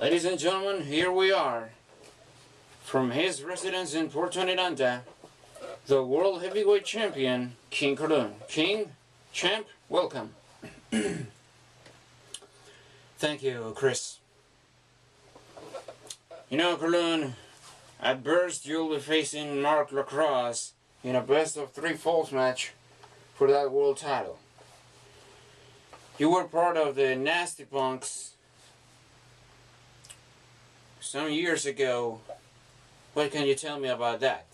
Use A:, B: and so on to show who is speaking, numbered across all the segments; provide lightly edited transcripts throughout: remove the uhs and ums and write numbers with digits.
A: Ladies and gentlemen, here we are. From his residence in Puerto Miranda, the World Heavyweight Champion, King Carloon. King, champ, welcome. Thank you, Chris. You know, Carloon, at Burst you'll be facing Mark Lacrosse in a best-of-3 falls match for that world title. You were part of the Nasty Punks some years ago. What can you tell me about that?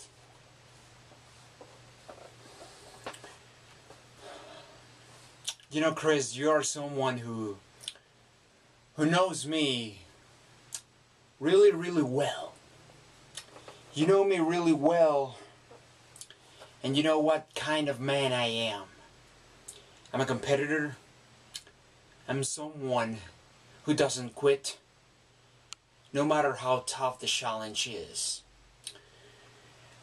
A: You know, Chris, you're someone who knows me really, really well. You know me really well, and you know what kind of man I am. I'm a competitor. I'm someone who doesn't quit, no matter how tough the challenge is.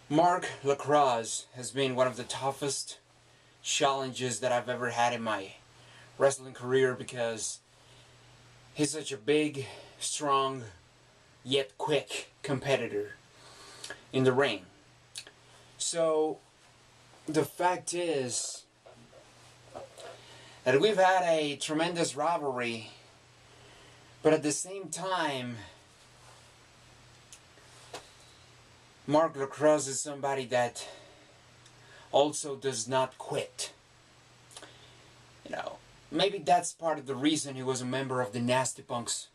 A: Mark Lacrosse has been one of the toughest challenges that I've ever had in my wrestling career because he's such a big, strong, yet quick competitor in the ring. So the fact is that we've had a tremendous rivalry, but at the same time, Mark Lacrosse is somebody that also does not quit. You know, maybe that's part of the reason he was a member of the Nasty Punks.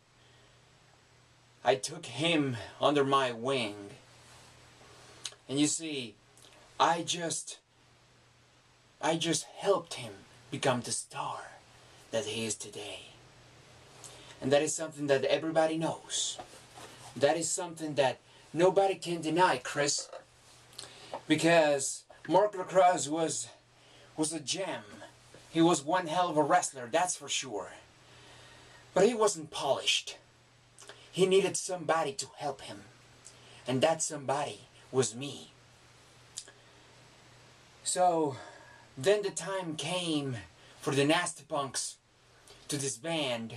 A: I took him under my wing. And you see, I just helped him become the star that he is today. And that is something that everybody knows. That is something that nobody can deny, Chris. Because Mark Lacrosse was a gem. He was one hell of a wrestler, that's for sure. But he wasn't polished. He needed somebody to help him. And that somebody was me. So then the time came for the Nasty Punks to disband.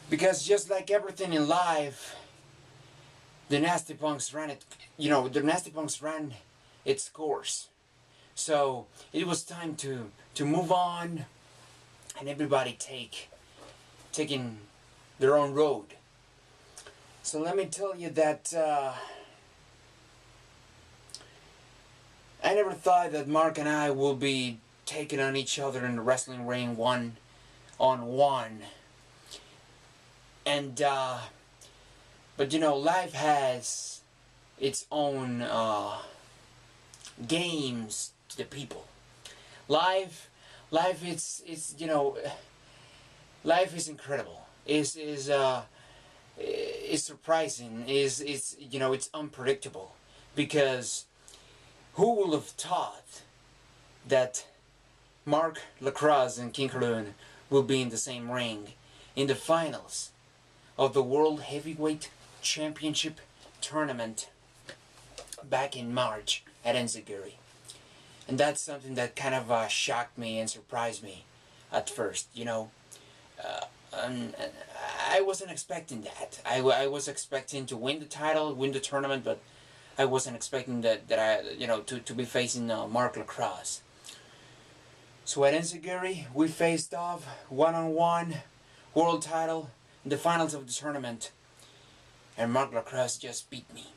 A: Because just like everything in life, the Nasty Punks ran it, the Nasty Punks ran its course. So it was time to move on and everybody taking their own road. So let me tell you that I never thought that Mark and I will be taking on each other in the wrestling ring one-on-one. And but you know, life has its own games to the people. Life is you know, life is incredible. Is surprising. Is you know, it's unpredictable. Because who would have thought that Mark Lacrosse and King Carloon will be in the same ring in the finals of the World Heavyweight Championship tournament back in March at Enziguri. And that's something that kind of shocked me and surprised me at first, you know. I wasn't expecting that. I was expecting to win the title, win the tournament, but I wasn't expecting that I, you know, to be facing Mark Lacrosse. So at Enziguri, we faced off one-on-one, world title, in the finals of the tournament, and Mark Lacrosse just beat me.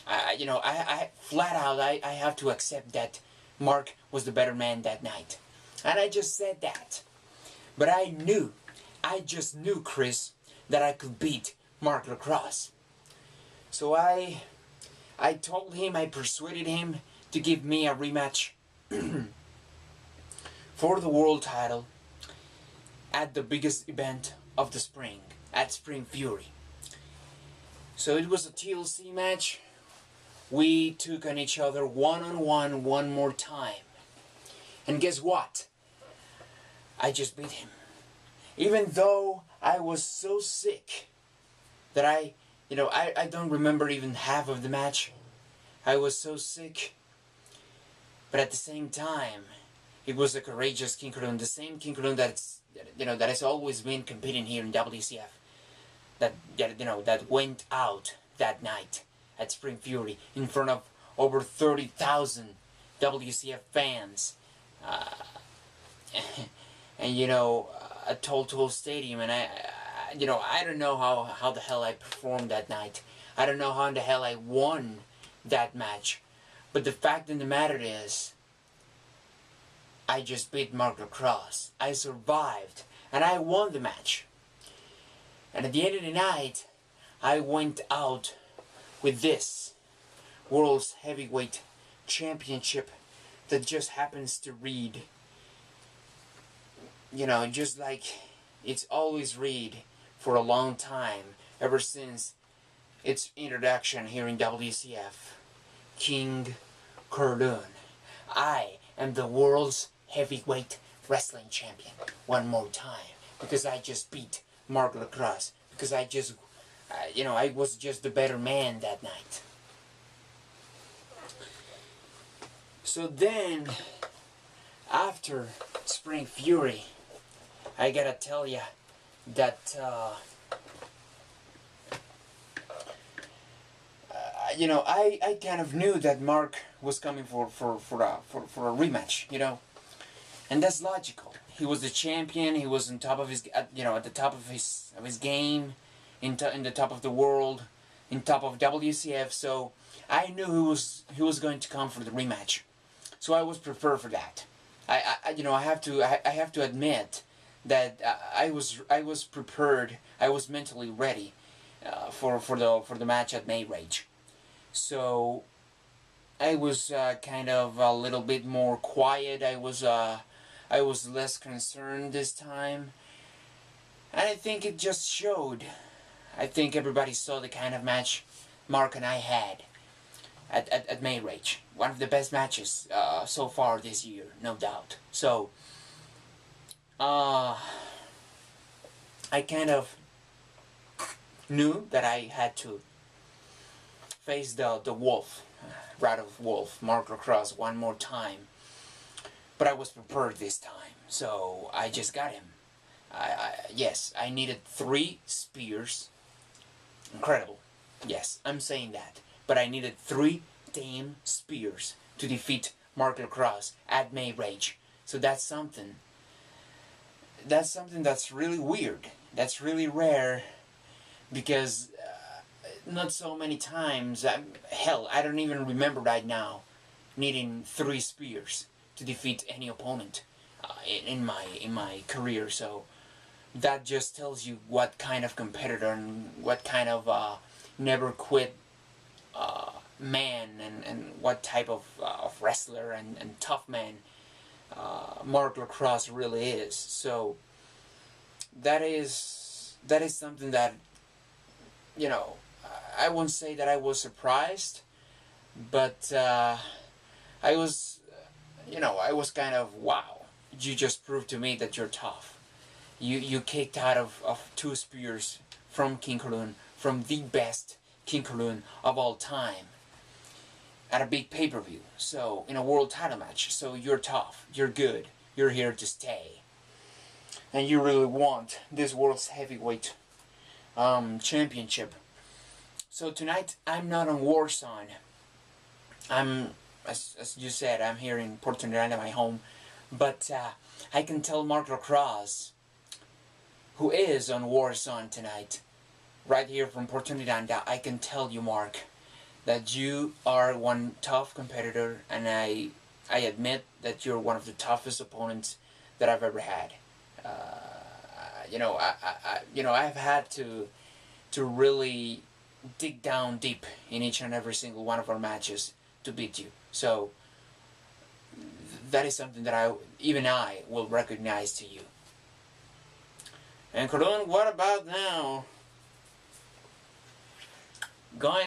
A: I flat out, I have to accept that Mark was the better man that night. And I just said that. But I just knew, Chris, that I could beat Mark Lacrosse. So I told him, I persuaded him to give me a rematch for the world title at the biggest event of the spring, at Spring Fury. So it was a TLC match. We took on each other one-on-one one more time. And guess what? I just beat him. Even though I was so sick that I don't remember even half of the match. I was so sick. But at the same time, it was a courageous King Carloon, the same King Carloon that has always been competing here in WCF. that went out that night at Spring Fury in front of over 30,000 WCF fans, and a total stadium. And I don't know how the hell I performed that night. I don't know how in the hell I won that match. But the fact of the matter is, I just beat Mark Lacrosse. I survived, and I won the match. And at the end of the night, I went out with this World's Heavyweight Championship that just happens to read, just like it's always read for a long time, ever since its introduction here in WCF. King Carloon. I am the world's heavyweight wrestling champion one more time, because I just beat Mark Lacrosse, because I was just the better man that night. So then, after Spring Fury, I gotta tell ya that I kind of knew that Mark was coming for a rematch, and that's logical. He was the champion. He was on top of his, at the top of his game, in the top of the world, in top of WCF. So I knew he was going to come for the rematch. So I was prepared for that. I have to admit that I was prepared. I was mentally ready for the match at May Rage. So I was kind of a little bit more quiet. I was less concerned this time, and I think it just showed. I think everybody saw the kind of match Mark and I had at May Rage. One of the best matches so far this year, no doubt. So I kind of knew that I had to face the wolf, Rat of Wolf, Mark Lacrosse, one more time. But I was prepared this time, so I just got him. Yes, I needed 3 spears. Incredible. Yes, I'm saying that. But I needed 3 damn spears to defeat Mark Lacrosse at May Rage. So that's something. That's something that's really weird. That's really rare, because not so many times, hell, I don't even remember right now needing 3 spears to defeat any opponent in my career. So that just tells you what kind of competitor and what kind of never quit man, and what type of wrestler and tough man Mark Lacrosse really is. So that is something that, I won't say that I was surprised, but I was kind of, wow, you just proved to me that you're tough. You kicked out of 2 spears from King Carloon, from the best King Carloon of all time, at a big pay-per-view, so in a world title match. So you're tough, you're good, you're here to stay, and you really want this world's heavyweight championship. So tonight I'm not on Warzone. I'm, as you said, I'm here in Puerto Miranda, my home, but I can tell Mark Lacrosse, who is on Warzone tonight, right here from Puerto Miranda, I can tell you, Mark, that you are one tough competitor, and I admit that you're one of the toughest opponents that I've ever had. I've had to really dig down deep in each and every single one of our matches to beat you. So that is something that even I will recognize to you. And Carloon, what about now? Going